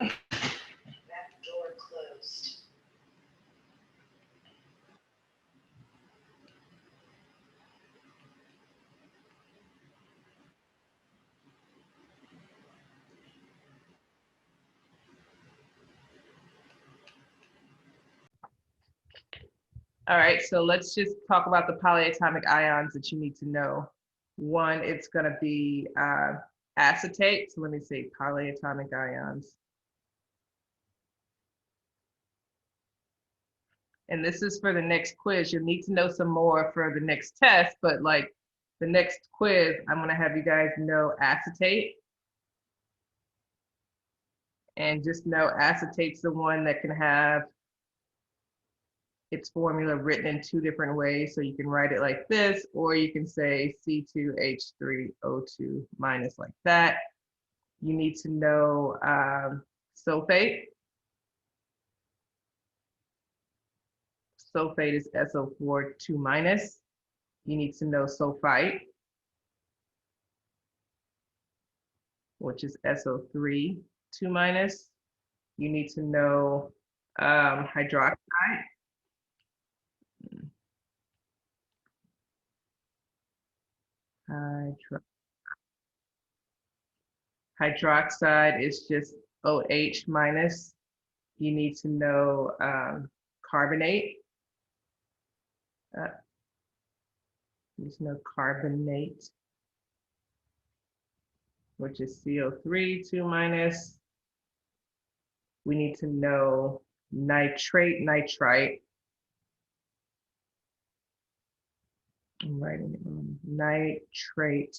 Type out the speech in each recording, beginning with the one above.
door closed. All right, so let's just talk about the polyatomic ions that you need to know. One, it's going to be acetate. So let me see, polyatomic ions. And this is for the next quiz. You'll need to know some more for the next test, but like the next quiz, I'm going to have you guys know acetate. And just know acetate's the one that can have its formula written in two different ways. So you can write it like this, or you can say C2H3O2 minus like that. You need to know sulfate. Sulfate is SO4 2 minus. You need to know sulfite, which is SO3 2 minus. You need to know hydroxide. Hydroxide is just OH minus. You need to know carbonate. There's no carbonate, which is CO3 2 minus. We need to know nitrate, nitrite. I'm writing it on nitrate.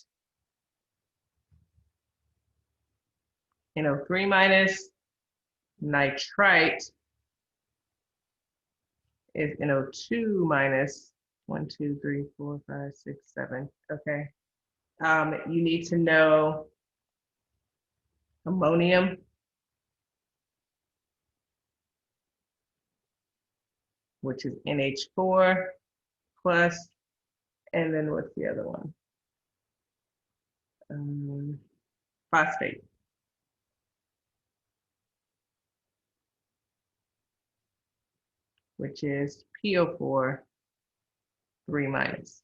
NO3 minus. Nitrite is NO2 minus. 1, 2, 3, 4, 5, 6, 7. Okay. You need to know ammonium, which is NH4 plus, and then what's the other one? Phosphate. Which is PO4 3 minus.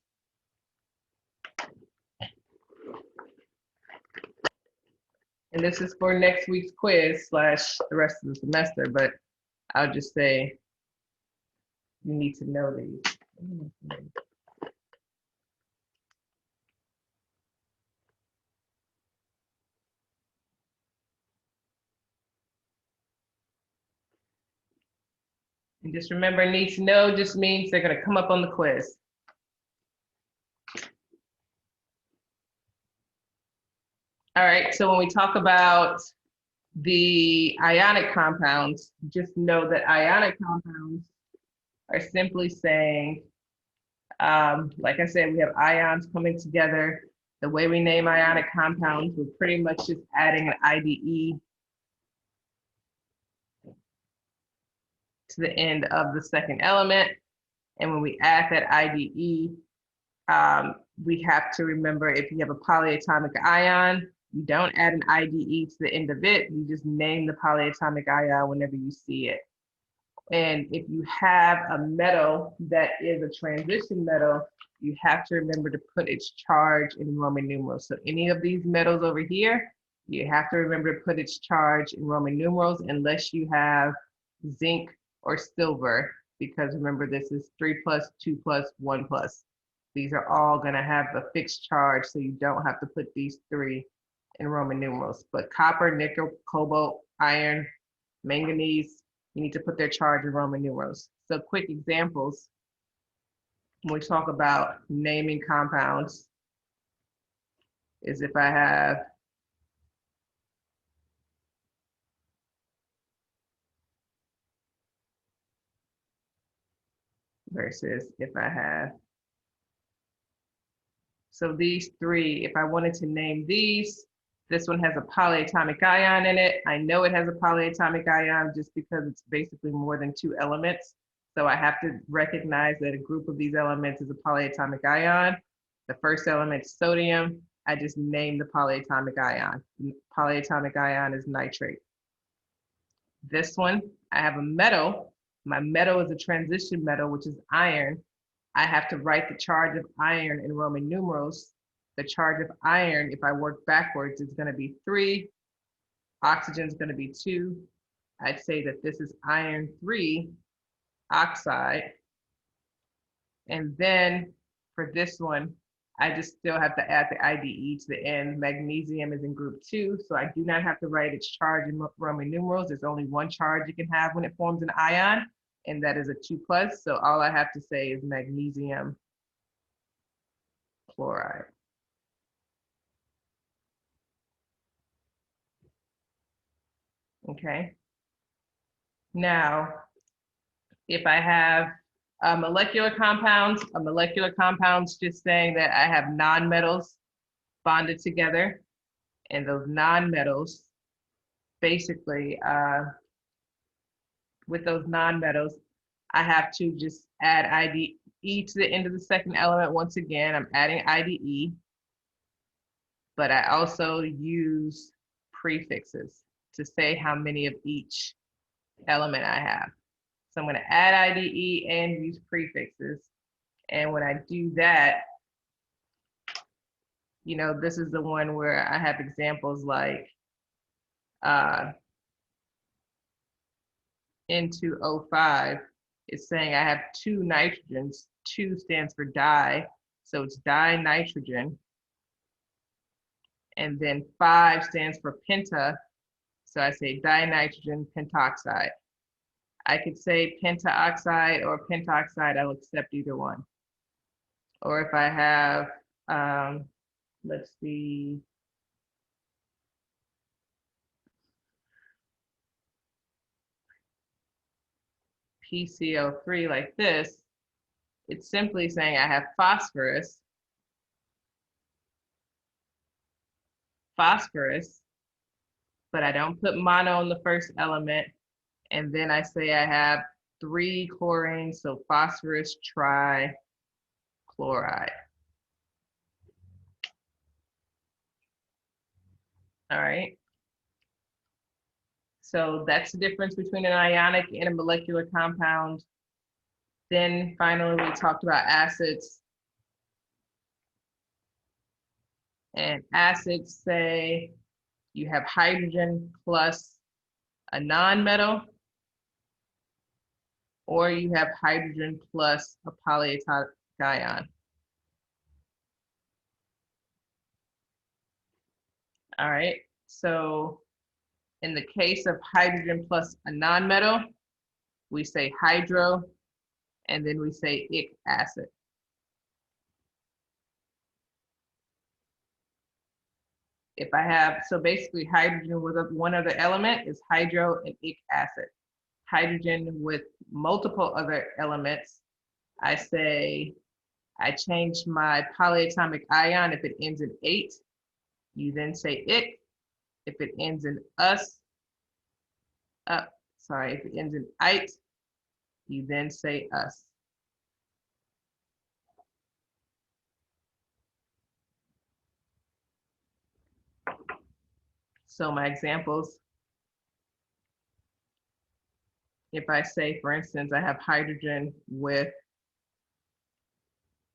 And this is for next week's quiz / the rest of the semester, but I'll just say you need to know these. And just remember, need to know just means they're going to come up on the quiz. All right, so when we talk about the ionic compounds, just know that ionic compounds are simply saying, like I said, we have ions coming together. The way we name ionic compounds, we're pretty much just adding an IDE to the end of the second element. And when we add that IDE, we have to remember if you have a polyatomic ion, you don't add an IDE to the end of it. You just name the polyatomic ion whenever you see it. And if you have a metal that is a transition metal, you have to remember to put its charge in Roman numerals. So any of these metals over here, you have to remember to put its charge in Roman numerals unless you have zinc or silver, because remember this is 3 plus, 2 plus, 1 plus. These are all going to have a fixed charge, so you don't have to put these 3 in Roman numerals. But copper, nickel, cobalt, iron, manganese, you need to put their charge in Roman numerals. So quick examples, when we talk about naming compounds, is if I have versus if I have. So these 3, if I wanted to name these, this one has a polyatomic ion in it. I know it has a polyatomic ion just because it's basically more than 2 elements. So I have to recognize that a group of these elements is a polyatomic ion. The first element is sodium. I just named the polyatomic ion. The polyatomic ion is nitrate. This one, I have a metal. My metal is a transition metal, which is iron. I have to write the charge of iron in Roman numerals. The charge of iron, if I work backwards, is going to be 3. Oxygen is going to be 2. I'd say that this is iron 3 oxide. And then for this one, I just still have to add the IDE to the end. Magnesium is in group 2, so I do not have to write its charge in Roman numerals. There's only one charge you can have when it forms an ion, and that is a 2+. So all I have to say is magnesium chloride. Okay. Now, if I have a molecular compounds just saying that I have nonmetals bonded together, and those nonmetals, basically, with those nonmetals, I have to just add IDE to the end of the second element. Once again, I'm adding IDE, but I also use prefixes to say how many of each element I have. So I'm going to add IDE and use prefixes. And when I do that, you know, this is the one where I have examples like N2O5 is saying I have 2 nitrogens. 2 stands for di, so it's dinitrogen. And then 5 stands for penta, so I say dinitrogen pentoxide. I could say pentaoxide or pentoxide, I'll accept either one. Or if I have, let's see, PCO3 like this, it's simply saying I have phosphorus, but I don't put mono in the first element. And then I say I have 3 chlorines, so phosphorus trichloride. All right. So that's the difference between an ionic and a molecular compound. Then finally, we talked about acids. And acids say you have hydrogen plus a nonmetal, or you have hydrogen plus a polyatomic ion. All right, so in the case of hydrogen plus a nonmetal, we say hydro, and then we say ic acid. If I have, so basically hydrogen with one other element is hydro and ic acid. Hydrogen with multiple other elements, I say, I change my polyatomic ion. If it ends in 8, you then say ic. If it ends in us, if it ends in ite, you then say us. So my examples, if I say, for instance, I have hydrogen with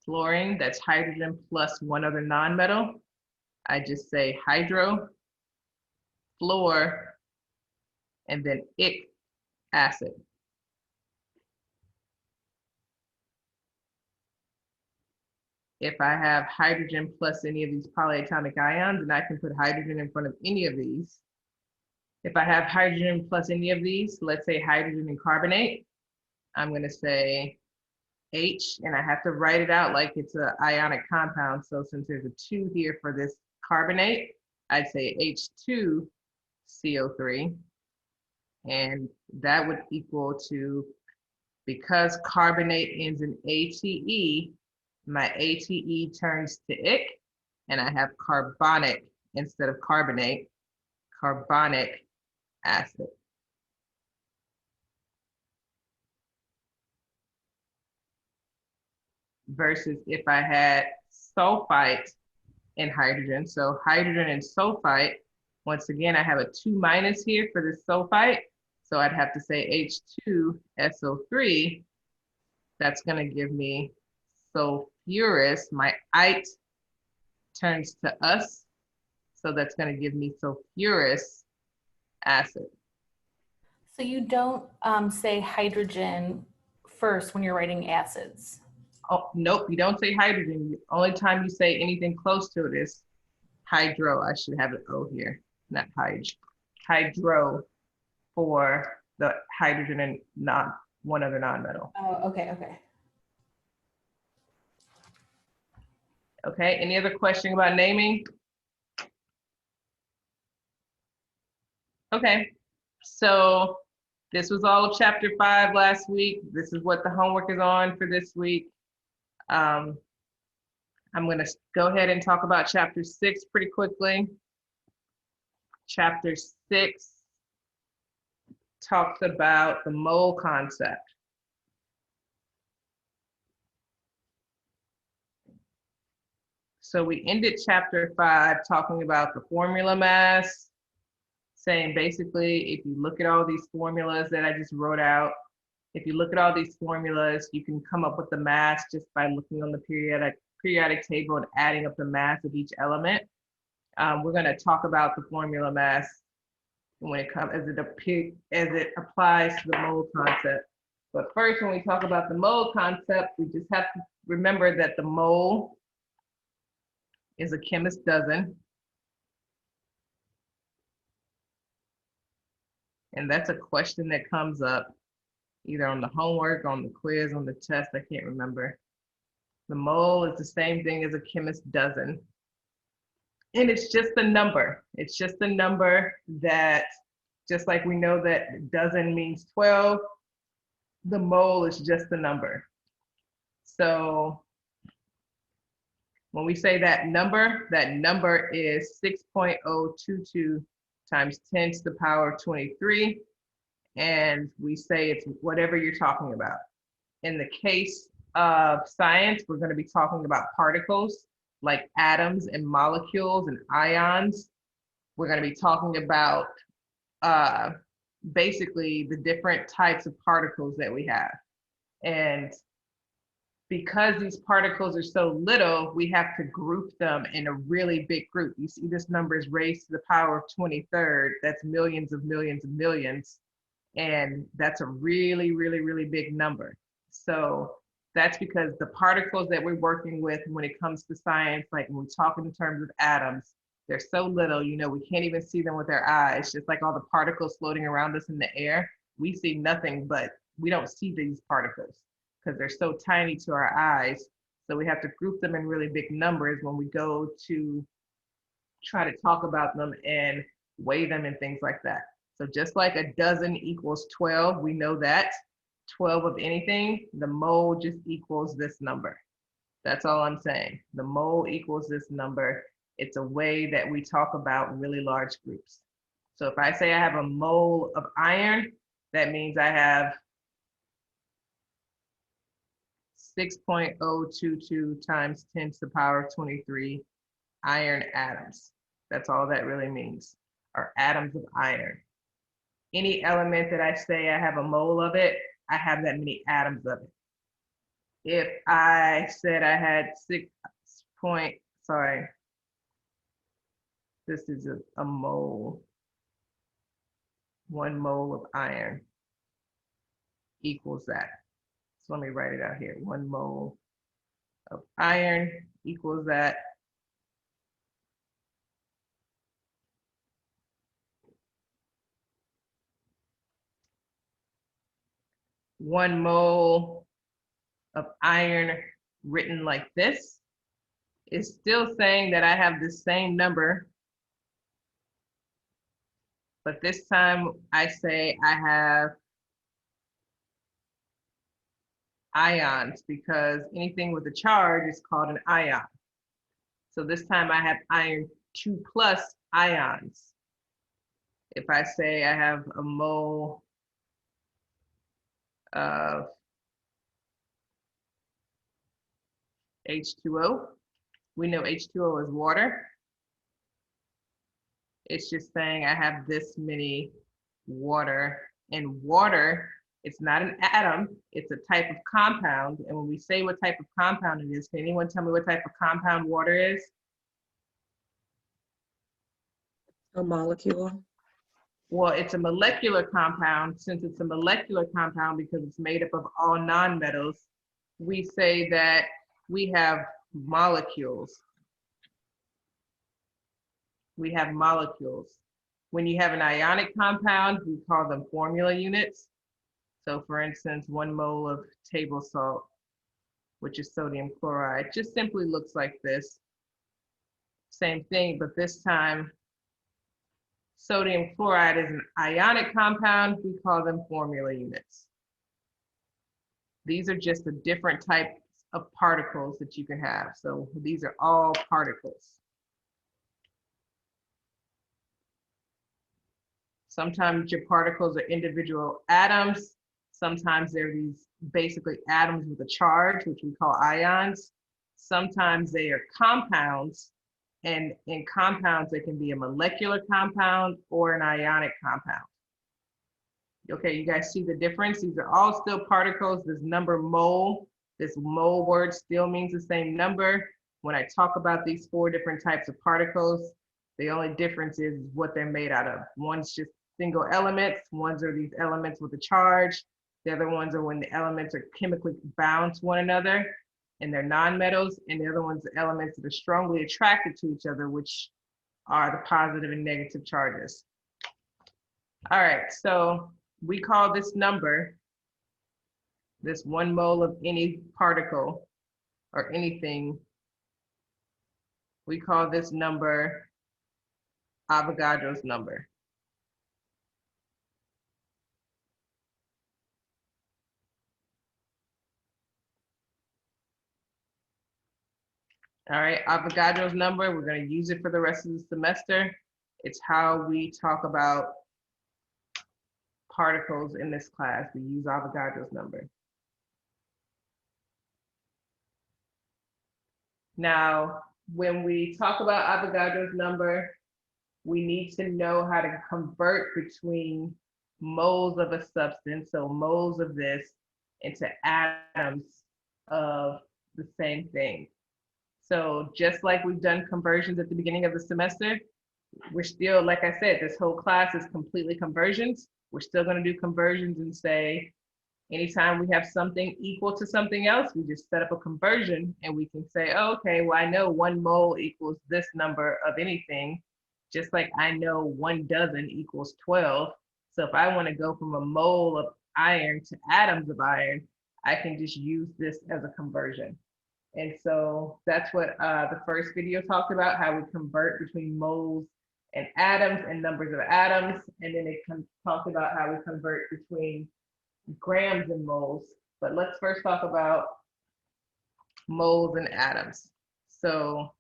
fluorine, that's hydrogen plus one other nonmetal. I just say hydro, fluor, and then ic acid. If I have hydrogen plus any of these polyatomic ions, and I can put hydrogen in front of any of these. If I have hydrogen plus any of these, let's say hydrogen and carbonate, I'm going to say H, and I have to write it out like it's an ionic compound. So since there's a 2 here for this carbonate, I'd say H2CO3. And that would equal to, because carbonate ends in ATE, my ATE turns to ic, and I have carbonic instead of carbonate, carbonic acid. Versus if I had sulfite and hydrogen. So hydrogen and sulfite, once again, I have a 2- here for the sulfite. So I'd have to say H2SO3. That's going to give me sulfurous. My ite turns to us. So that's going to give me sulfurous acid. So you don't say hydrogen first when you're writing acids. Oh, nope, you don't say hydrogen. The only time you say anything close to it is hydro. I should have an O here, not hydro for the hydrogen and not one other nonmetal. Oh, okay, okay. Okay, any other question about naming? Okay, so this was all of chapter 5 last week. This is what the homework is on for this week. I'm going to go ahead and talk about chapter 6 pretty quickly. Chapter 6 talks about the mole concept. So we ended chapter 5 talking about the formula mass, saying basically, if you look at all these formulas that I just wrote out, if you look at all these formulas, you can come up with the mass just by looking on the periodic table and adding up the mass of each element. We're going to talk about the formula mass when it comes as it applies to the mole concept. But first, when we talk about the mole concept, we just have to remember that the mole is a chemist's dozen. And that's a question that comes up either on the homework, on the quiz, on the test, I can't remember. The mole is the same thing as a chemist's dozen. And it's just a number. It's just a number that, just like we know that dozen means 12, the mole is just a number. So when we say that number is 6.022 times 10 to the power 23. And we say it's whatever you're talking about. In the case of science, we're going to be talking about particles like atoms and molecules and ions. We're going to be talking about basically the different types of particles that we have. And because these particles are so little, we have to group them in a really big group. You see this number is raised to the power of 23rd. That's millions of millions of millions. And that's a really, really, really big number. So that's because the particles that we're working with when it comes to science, like when we talk in terms of atoms, they're so little, you know, we can't even see them with our eyes. Just like all the particles floating around us in the air, we see nothing, but we don't see these particles because they're so tiny to our eyes. So we have to group them in really big numbers when we go to try to talk about them and weigh them and things like that. So just like a dozen equals 12, we know that 12 of anything, the mole just equals this number. That's all I'm saying. The mole equals this number. It's a way that we talk about really large groups. So if I say I have a mole of iron, that means I have 6.022 times 10 to the power 23 iron atoms. That's all that really means, or atoms of iron. Any element that I say I have a mole of it, I have that many atoms of it. If I said I had this is a mole. 1 mole of iron equals that. So let me write it out here. 1 mole of iron equals that. One mole of iron written like this is still saying that I have the same number, but this time I say I have ions because anything with a charge is called an ion. So this time I have iron 2 plus ions. If I say I have a mole of H2O, we know H2O is water. It's just saying I have this many water And water, it's not an atom, it's a type of compound. And when we say what type of compound it is, can anyone tell me what type of compound water is? A molecule. Well, it's a molecular compound. Since it's a molecular compound because it's made up of all nonmetals, we say that we have molecules. We have molecules. When you have an ionic compound, we call them formula units. So for instance, 1 mole of table salt, which is sodium chloride, just simply looks like this. Same thing, but this time, sodium chloride is an ionic compound. We call them formula units. These are just the different types of particles that you can have. So these are all particles. Sometimes your particles are individual atoms. Sometimes they're these basically atoms with a charge, which we call ions. Sometimes they are compounds. And in compounds, they can be a molecular compound or an ionic compound. Okay, you guys see the difference? These are all still particles. This number mole, this mole word still means the same number. When I talk about these 4 different types of particles, the only difference is what they're made out of. One's just single elements. Ones are these elements with a charge. The other ones are when the elements are chemically bound to one another and they're nonmetals. And the other ones are elements that are strongly attracted to each other, which are the positive and negative charges. All right, so we call this number, this 1 mole of any particle or anything, we call this number Avogadro's number. All right, Avogadro's number, we're going to use it for the rest of the semester. It's how we talk about particles in this class. We use Avogadro's number. Now, when we talk about Avogadro's number, we need to know how to convert between moles of a substance, so moles of this, into atoms of the same thing. So just like we've done conversions at the beginning of the semester, we're still, like I said, this whole class is completely conversions. We're still going to do conversions and say, anytime we have something equal to something else, we just set up a conversion and we can say, oh, okay, well, I know 1 mole equals this number of anything, just like I know 1 dozen equals 12. So if I want to go from a mole of iron to atoms of iron, I can just use this as a conversion. And so that's what the first video talked about, how we convert between moles and atoms and numbers of atoms. And then it talked about how we convert between grams and moles. But let's first talk about moles and atoms. So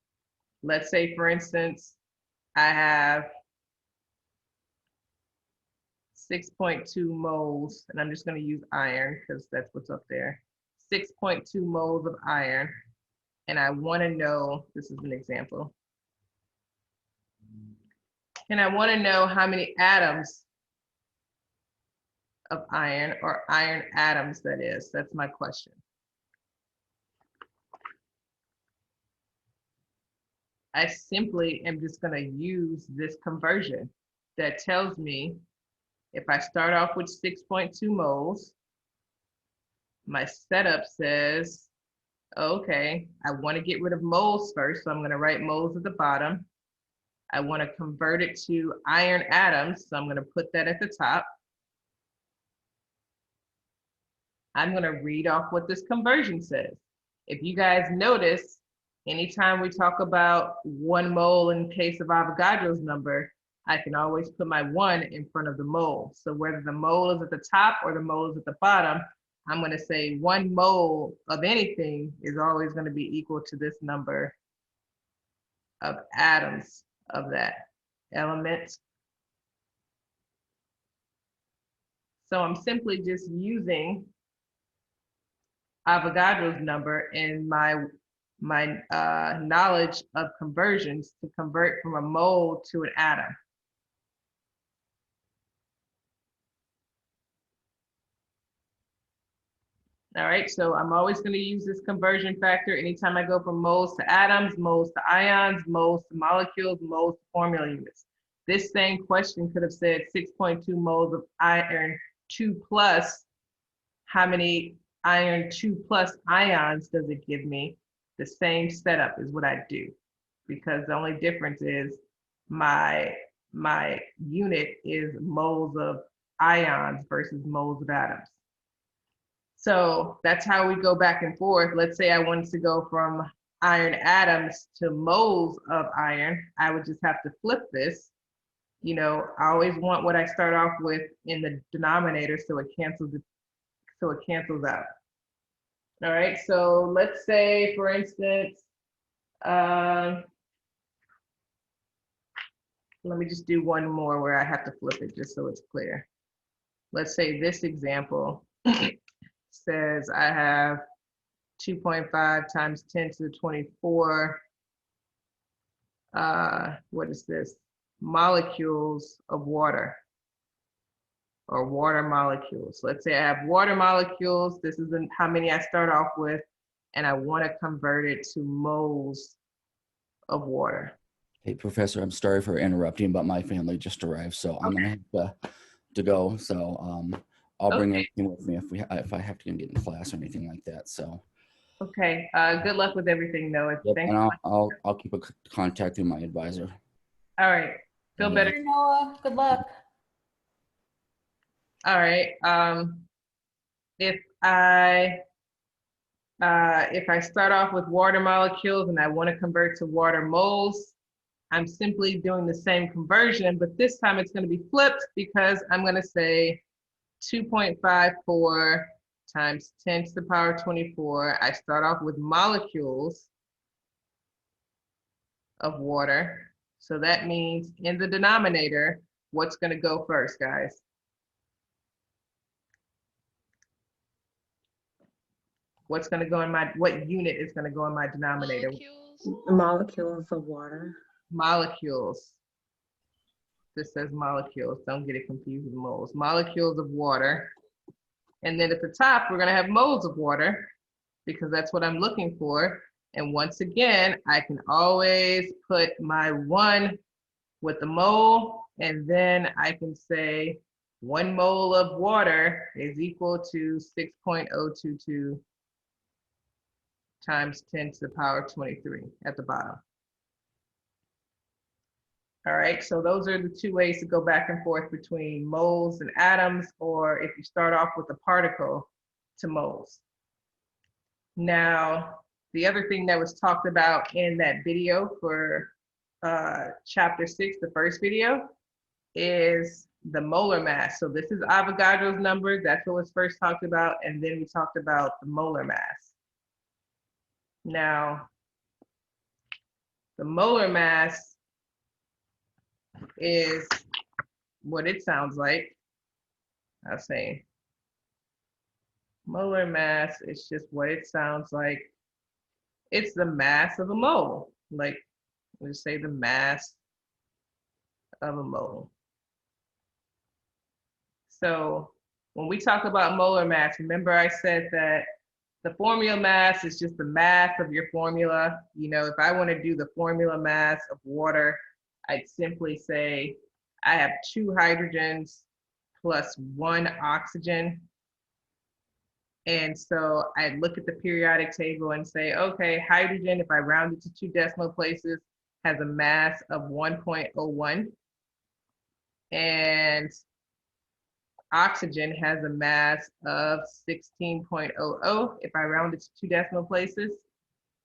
let's say, for instance, I have 6.2 moles, and I'm just going to use iron because that's what's up there. 6.2 moles of iron. And I want to know, this is an example. And I want to know how many atoms of iron, or iron atoms that is. That's my question. I simply am just going to use this conversion that tells me if I start off with 6.2 moles, my setup says, okay, I want to get rid of moles first, so I'm going to write moles at the bottom. I want to convert it to iron atoms, so I'm going to put that at the top. I'm going to read off what this conversion says. If you guys notice, anytime we talk about 1 mole in case of Avogadro's number, I can always put my 1 in front of the mole. So whether the mole is at the top or the mole is at the bottom, I'm going to say 1 mole of anything is always going to be equal to this number of atoms of that element. So I'm simply just using Avogadro's number and my knowledge of conversions to convert from a mole to an atom. All right, so I'm always going to use this conversion factor anytime I go from moles to atoms, moles to ions, moles to molecules, moles to formula units. This same question could have said 6.2 moles of iron 2 plus. How many iron 2 plus ions does it give me? The same setup is what I do, because the only difference is my unit is moles of ions versus moles of atoms. So that's how we go back and forth. Let's say I wanted to go from iron atoms to moles of iron. I would just have to flip this. You know, I always want what I start off with in the denominator so it cancels out. All right, so let's say, for instance, let me just do one more where I have to flip it just so it's clear. Let's say this example says I have 2.5 times 10 to the 24, what is this? Molecules of water, or water molecules. Let's say I have water molecules. This is how many I start off with, and I want to convert it to moles of water. Hey, Professor, I'm sorry for interrupting, but my family just arrived, so I'm gonna have to go. So I'll bring everything with me if I have to get in class or anything like that. So. Okay. Good luck with everything, Noah. Yep, Thanks. and I'll keep a contact with my advisor. All right. Feel better. Sure, Noah, good luck. All right. If I start off with water molecules and I want to convert to water moles, I'm simply doing the same conversion, but this time it's going to be flipped, because I'm going to say 2.54 times 10 to the power 24. I start off with molecules of water. So that means in the denominator, what's going to go first, guys? What's going to go in what unit is going to go in my denominator? Molecules of water. Molecules. This says molecules. Don't get it confused with moles. Molecules of water. And then at the top, we're going to have moles of water, because that's what I'm looking for. And once again, I can always put my 1 with the mole, and then I can say 1 mole of water is equal to 6.022 times 10 to the power 23 at the bottom. All right, so those are the two ways to go back and forth between moles and atoms, or if you start off with a particle, to moles. Now, the other thing that was talked about in that video for chapter 6, the first video, is the molar mass. So this is Avogadro's number. That's what was first talked about. And then we talked about the molar mass. Now, the molar mass is what it sounds like. I'll say molar mass is just what it sounds like. It's the mass of a mole. Like, let's say the mass of a mole. So when we talk about molar mass, remember I said that the formula mass is just the mass of your formula. You know, if I want to do the formula mass of water, I'd simply say I have 2 hydrogens plus 1 oxygen. And so I'd look at the periodic table and say, okay, hydrogen, if I round it to 2 decimal places, has a mass of 1.01. And oxygen has a mass of 16.00 if I round it to 2 decimal places.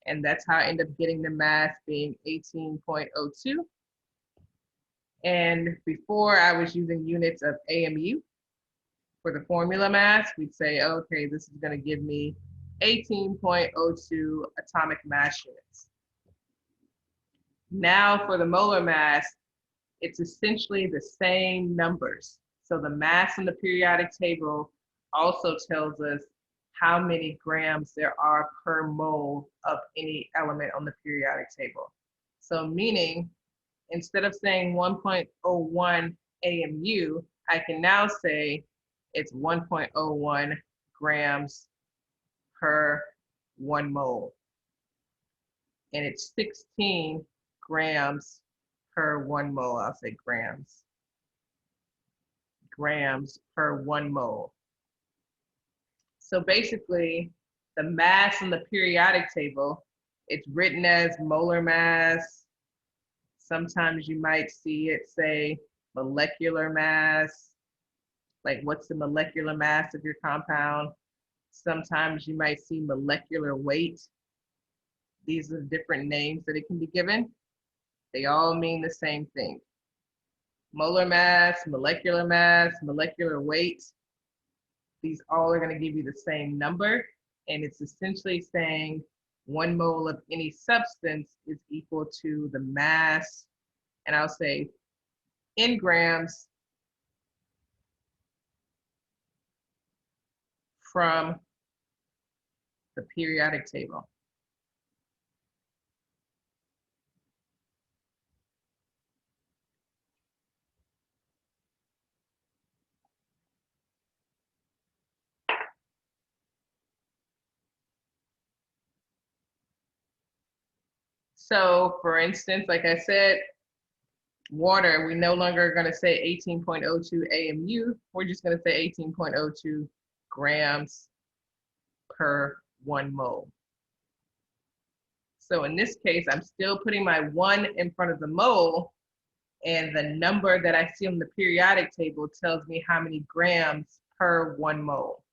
And that's how I end up getting the mass being 18.02. And before, I was using units of AMU for the formula mass. We'd say, okay, this is going to give me 18.02 atomic mass units. Now for the molar mass, it's essentially the same numbers. So the mass in the periodic table also tells us how many grams there are per mole of any element on the periodic table. So meaning, instead of saying 1.01 AMU, I can now say it's 1.01 grams per 1 mole. And it's 16 grams per 1 mole. I'll say grams. Grams per 1 mole. So basically, the mass on the periodic table, it's written as molar mass. Sometimes you might see it say molecular mass, like what's the molecular mass of your compound. Sometimes you might see molecular weight. These are different names that it can be given. They all mean the same thing. Molar mass, molecular weight. These all are going to give you the same number. And it's essentially saying 1 mole of any substance is equal to the mass, and I'll say in grams from the periodic table. So for instance, like I said, water, we no longer are going to say 18.02 AMU. We're just going to say 18.02 grams per 1 mole. So in this case, I'm still putting my 1 in front of the mole, and the number that I see on the periodic table tells me how many grams per 1 mole.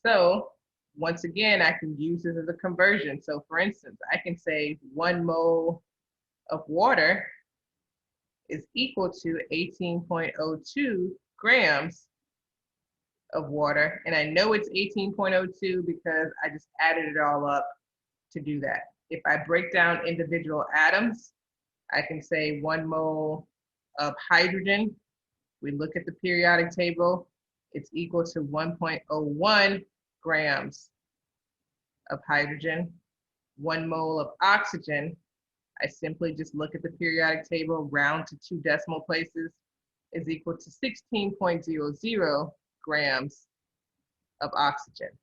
So once again, I can use this as a conversion. So for instance, I can say 1 mole of water is equal to 18.02 grams of water. And I know it's 18.02 because I just added it all up to do that. If I break down individual atoms, I can say 1 mole of hydrogen. We look at the periodic table, it's equal to 1.01 grams of hydrogen. 1 mole of oxygen, I simply just look at the periodic table, round to 2 decimal places, is equal to 16.00 grams of oxygen.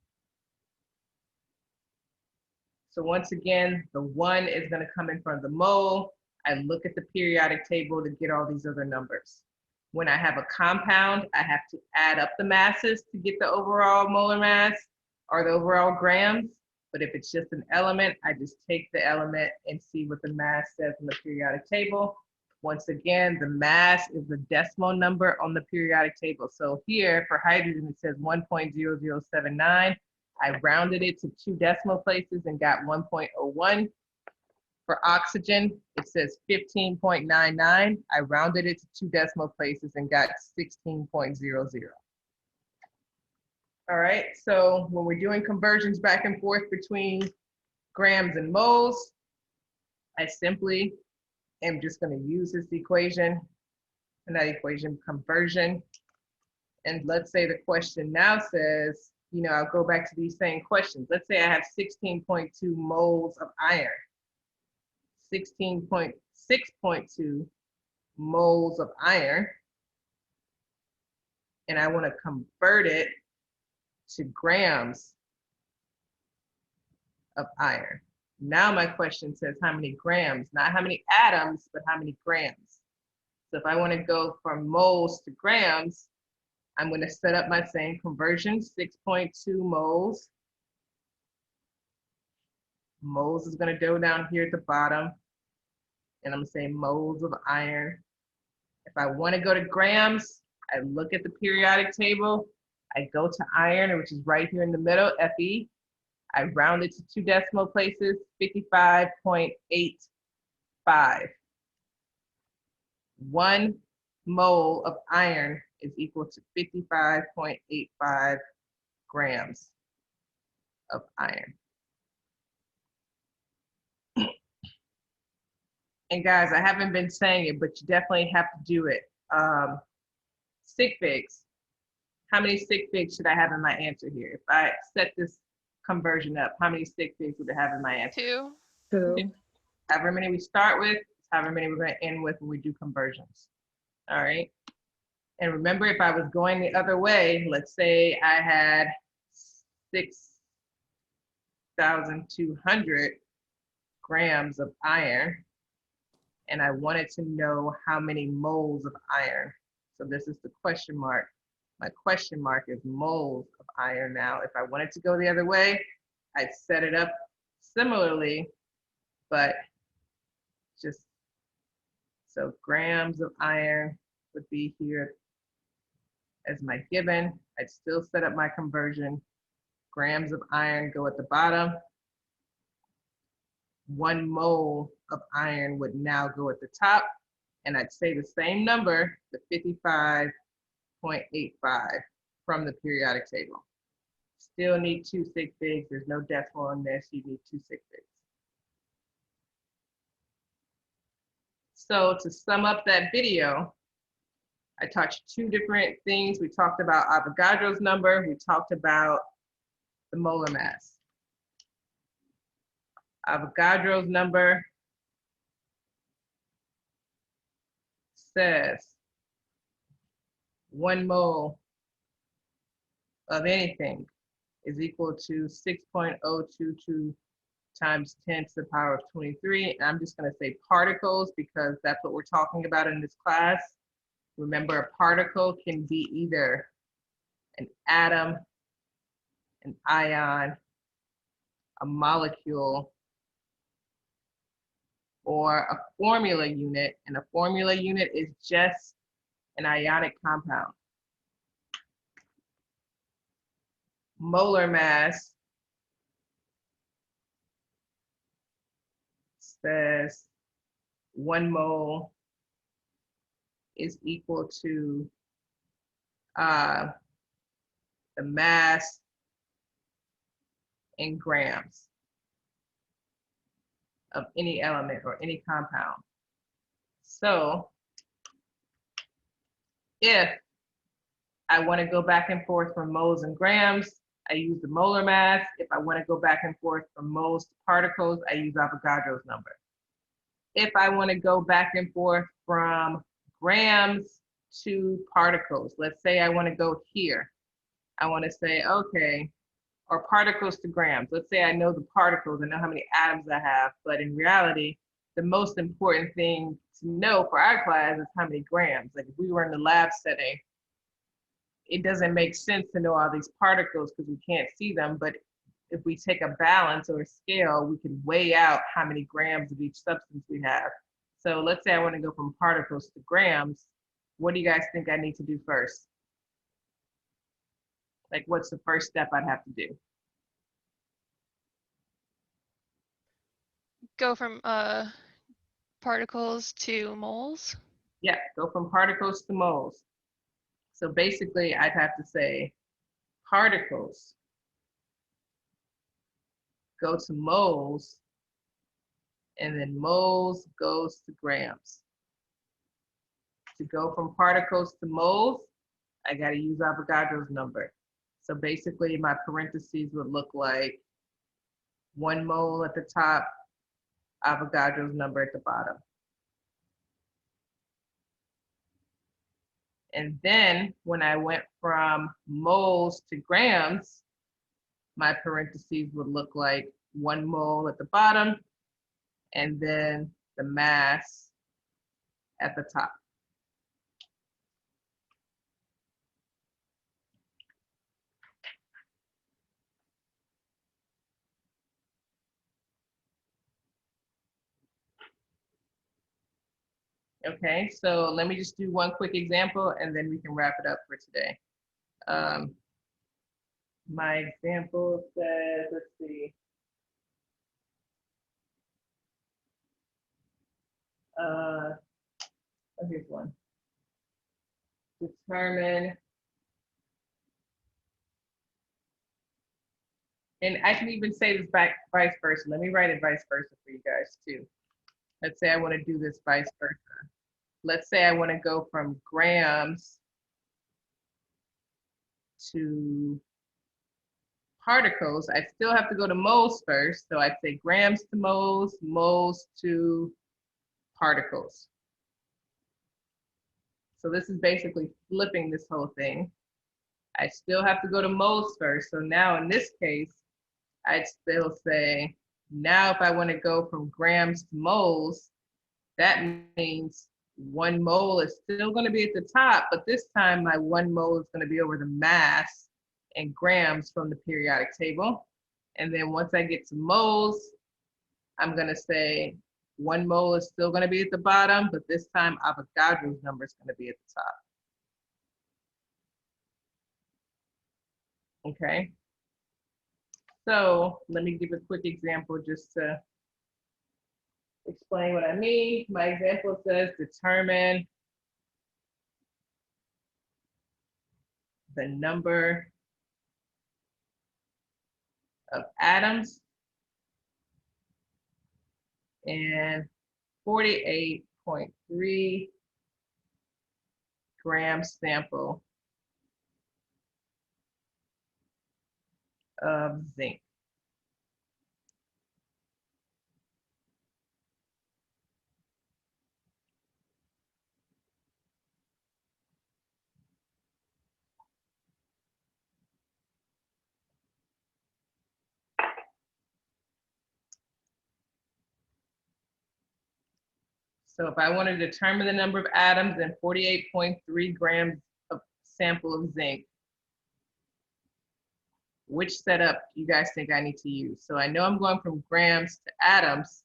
So once again, the 1 is going to come in front of the mole. I look at the periodic table to get all these other numbers. When I have a compound, I have to add up the masses to get the overall molar mass or the overall grams. But if it's just an element, I just take the element and see what the mass says in the periodic table. Once again, the mass is the decimal number on the periodic table. So here for hydrogen, it says 1.0079. I rounded it to 2 decimal places and got 1.01. For oxygen, it says 15.99. I rounded it to 2 decimal places and got 16.00. All right, so when we're doing conversions back and forth between grams and moles, I simply am just going to use this equation and that equation conversion. And let's say the question now says, you know, I'll go back to these same questions. Let's say I have 16.2 moles of iron, 16.6.2 moles of iron, and I want to convert it to grams of iron. Now my question says how many grams, not how many atoms, but how many grams. So if I want to go from moles to grams, I'm going to set up my same conversion, 6.2 moles. Moles is going to go down here at the bottom, and I'm going to say moles of iron. If I want to go to grams, I look at the periodic table. I go to iron, which is right here in the middle, Fe. I round it to 2 decimal places, 55.85. 1 mole of iron is equal to 55.85 grams of iron. And guys, I haven't been saying it, but you definitely have to do it. Sig figs. How many sig figs should I have in my answer here? If I set this conversion up, how many sig figs would I have in my answer? 2. 2. However many we start with, however many we're going to end with when we do conversions. All right. And remember, if I was going the other way, let's say I had 6 6,200 grams of iron, and I wanted to know how many moles of iron. So this is the question mark. My question mark is moles of iron now. If I wanted to go the other way, I'd set it up similarly, but just so grams of iron would be here as my given. I'd still set up my conversion. Grams of iron go at the bottom. 1 mole of iron would now go at the top, and I'd say the same number, the 55.85 from the periodic table. Still need 2 sig figs. There's no decimal in this. You need 2 sig figs. So to sum up that video, I taught you 2 different things. We talked about Avogadro's number. We talked about the molar mass. Avogadro's number says 1 mole of anything is equal to 6.022 times 10 to the power of 23. And I'm just going to say particles because that's what we're talking about in this class. Remember, a particle can be either an atom, an ion, a molecule, or a formula unit. And a formula unit is just an ionic compound. Molar mass says 1 mole is equal to the mass in grams of any element or any compound. So if I want to go back and forth from moles and grams, I use the molar mass. If I want to go back and forth from moles to particles, I use Avogadro's number. If I want to go back and forth from grams to particles, let's say I want to go here. I want to say, okay, or particles to grams. Let's say I know the particles, I know how many atoms I have, but in reality, the most important thing to know for our class is how many grams. Like if we were in the lab setting, it doesn't make sense to know all these particles because we can't see them, but if we take a balance or a scale, we can weigh out how many grams of each substance we have. So let's say I want to go from particles to grams. What do you guys think I need to do first? Like, what's the first step I'd have to do? Go from particles to moles. Yeah, go from particles to moles. So basically, I'd have to say particles go to moles, and then moles goes to grams. To go from particles to moles, I got to use Avogadro's number. So basically, my parentheses would look like 1 mole at the top, Avogadro's number at the bottom. And then when I went from moles to grams, my parentheses would look like 1 mole at the bottom, and then the mass at the top. Okay, so let me just do one quick example and then we can wrap it up for today. My example says, let's see. Oh, here's one. Determine, and I can even say this back vice versa. Let me write it vice versa for you guys too. Let's say I want to do this vice versa. Let's say I want to go from grams to particles. I still have to go to moles first. So I'd say grams to moles, moles to particles. So this is basically flipping this whole thing. I still have to go to moles first. So now in this case, I'd still say, now if I want to go from grams to moles, that means 1 mole is still going to be at the top, but this time my 1 mole is going to be over the mass in grams from the periodic table. And then once I get to moles, I'm going to say 1 mole is still going to be at the bottom, but this time Avogadro's number is going to be at the top. Okay. So let me give a quick example just to explain what I mean. My example says determine the number of atoms in 48.3 gram sample of zinc. So if I want to determine the number of atoms in 48.3 grams of sample of zinc, which setup do you guys think I need to use? So I know I'm going from grams to atoms,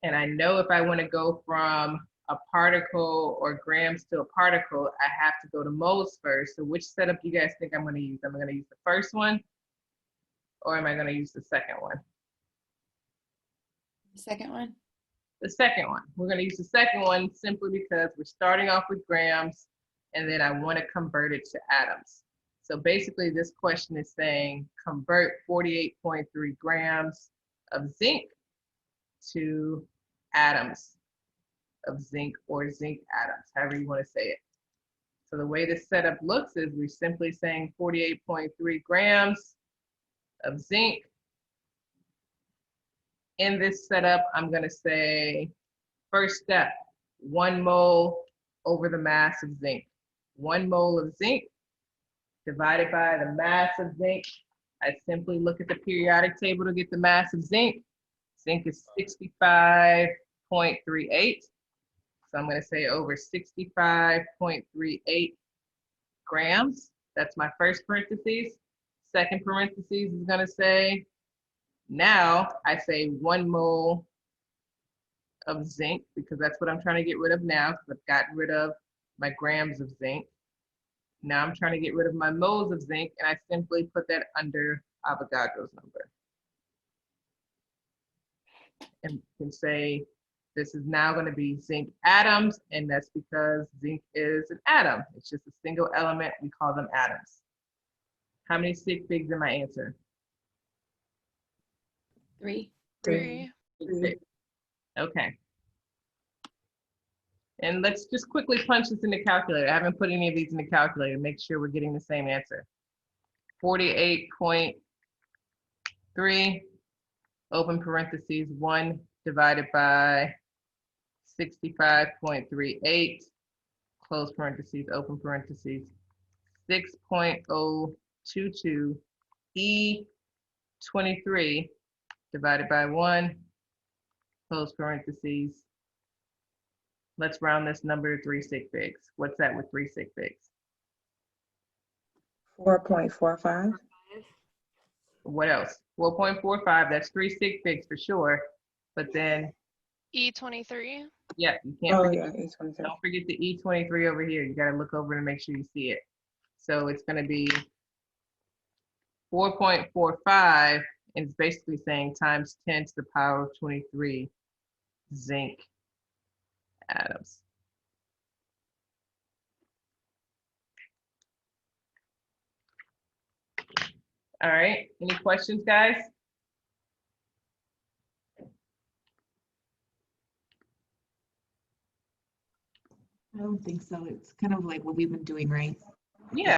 and I know if I want to go from a particle or grams to a particle, I have to go to moles first. So which setup do you guys think I'm going to use? Am I going to use the first one, or am I going to use the second one? Second one. The second one. We're going to use the second one simply because we're starting off with grams, and then I want to convert it to atoms. So basically this question is saying convert 48.3 grams of zinc to atoms of zinc or zinc atoms, however you want to say it. So the way this setup looks is we're simply saying 48.3 grams of zinc. In this setup, I'm going to say, first step, 1 mole over the mass of zinc. 1 mole of zinc divided by the mass of zinc. I simply look at the periodic table to get the mass of zinc. Zinc is 65.38. So I'm going to say over 65.38 grams. That's my first parentheses. Second parentheses is going to say, now I say 1 mole of zinc, because that's what I'm trying to get rid of now, because I've gotten rid of my grams of zinc. Now I'm trying to get rid of my moles of zinc, and I simply put that under Avogadro's number. And you can say this is now going to be zinc atoms, and that's because zinc is an atom. It's just a single element. We call them atoms. How many sig figs in my answer? 3. 3. Six. Okay. And let's just quickly punch this in the calculator. I haven't put any of these in the calculator. Make sure we're getting the same answer. 48.3, open parentheses, 1 divided by 65.38, close parentheses, open parentheses, 6.022 E23 divided by 1, close parentheses. Let's round this number to 3 sig figs. What's that with 3 sig figs? 4.45. What else? 4.45, that's 3 sig figs for sure. But then, E23. yeah, you can't Oh, forget, yeah, E23. don't forget the E23 over here. You gotta look over and make sure you see it. So it's gonna be 4.45, and it's basically saying times 10 to the power of 23 zinc atoms. All right, any questions, guys? I don't think so. It's kind of like what we've been doing, right? Yeah.